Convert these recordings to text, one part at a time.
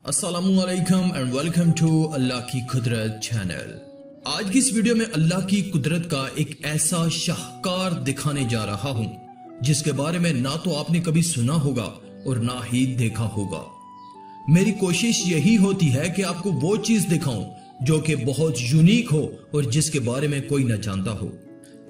अस्सलामुअलैकुम and welcome to Allah की कुदरत चैनल। आज की इस वीडियो में अल्लाह की कुदरत का एक ऐसा शाहकार दिखाने जा रहा हूं जिसके बारे में ना तो आपने कभी सुना होगा और ना ही देखा होगा। मेरी कोशिश यही होती है कि आपको वो चीज दिखाऊं जो कि बहुत यूनिक हो और जिसके बारे में कोई न जानता हो।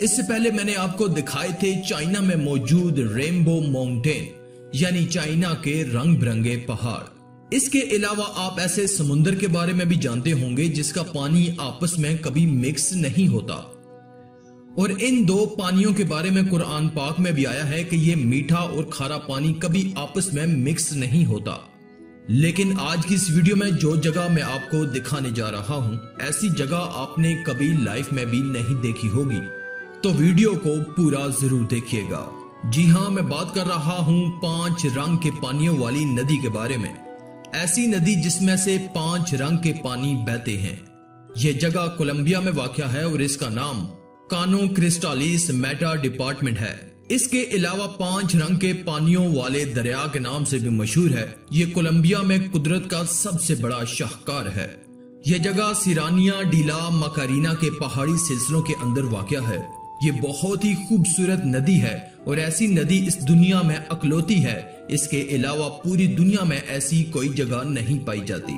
इससे पहले मैंने आपको दिखाए थे चाइना में मौजूद रेनबो माउंटेन, यानी चाइना के रंग बिरंगे पहाड़। इसके अलावा आप ऐसे समुद्र के बारे में भी जानते होंगे जिसका पानी आपस में कभी मिक्स नहीं होता। और इन दो पानियों के बारे में कुरान पाक में भी आया है कि ये मीठा और खारा पानी कभी आपस में मिक्स नहीं होता। लेकिन आज की इस वीडियो में जो जगह मैं आपको दिखाने जा रहा हूं, ऐसी जगह आपने कभी लाइफ में भी नहीं देखी होगी, तो वीडियो को पूरा जरूर देखिएगा। जी हां, मैं बात कर रहा हूं 5 रंग के पानियों वाली नदी के बारे में। ऐसी नदी जिसमें से 5 रंग के पानी बहते हैं। यह जगह कोलंबिया में वाक़या है और इसका नाम कानो क्रिस्टालिस मेटा डिपार्टमेंट है। इसके अलावा 5 रंग के पानियों वाले दरिया के नाम से भी मशहूर है। ये कोलंबिया में कुदरत का सबसे बड़ा शाहकार है। यह जगह सिरानिया डीला मकारीना के पहाड़ी सिलसिलों के अंदर वाक़या है। ये बहुत ही खूबसूरत नदी है और ऐसी नदी इस दुनिया में अकलौती है। इसके अलावा पूरी दुनिया में ऐसी कोई जगह नहीं पाई जाती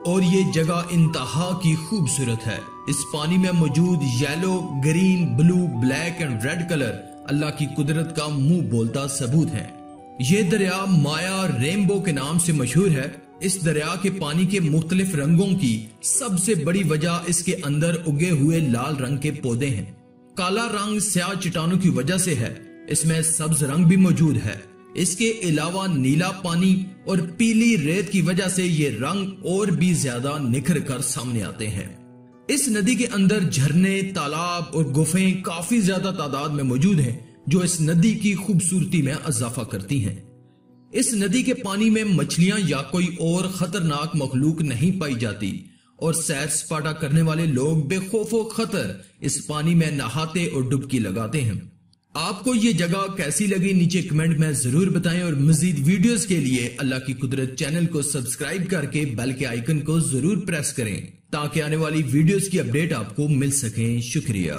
और ये जगह इंतहा की खूबसूरत है। इस पानी में मौजूद yellow, green, blue, black and red colour अल्लाह की कुदरत का मुंह बोलता सबूत है। ये दरिया माया रेनबो के नाम से मशहूर है। इस दरिया के पानी के मुख्तलिफ रंगों की सबसे बड़ी वजह इसके अंदर उगे हुए लाल रंग के पौधे हैं। काला रंग स्याह चट्टानों की वजह से है। इसमें सब्ज रंग भी मौजूद है। इसके अलावा नीला पानी और पीली रेत की वजह से ये रंग और भी ज्यादा निखर कर सामने आते हैं। इस नदी के अंदर झरने, तालाब और गुफाएं काफी ज्यादा तादाद में मौजूद हैं, जो इस नदी की खूबसूरती में इजाफा करती हैं। इस नदी के पानी में मछलियां या कोई और खतरनाक मखलूक नहीं पाई जाती और सैर सपाटा करने वाले लोग बेखौफो खतर इस पानी में नहाते और डुबकी लगाते हैं। आपको ये जगह कैसी लगी नीचे कमेंट में जरूर बताएं और मजीद वीडियोस के लिए अल्लाह की कुदरत चैनल को सब्सक्राइब करके बेल के आइकन को जरूर प्रेस करें ताकि आने वाली वीडियोस की अपडेट आपको मिल सके। शुक्रिया।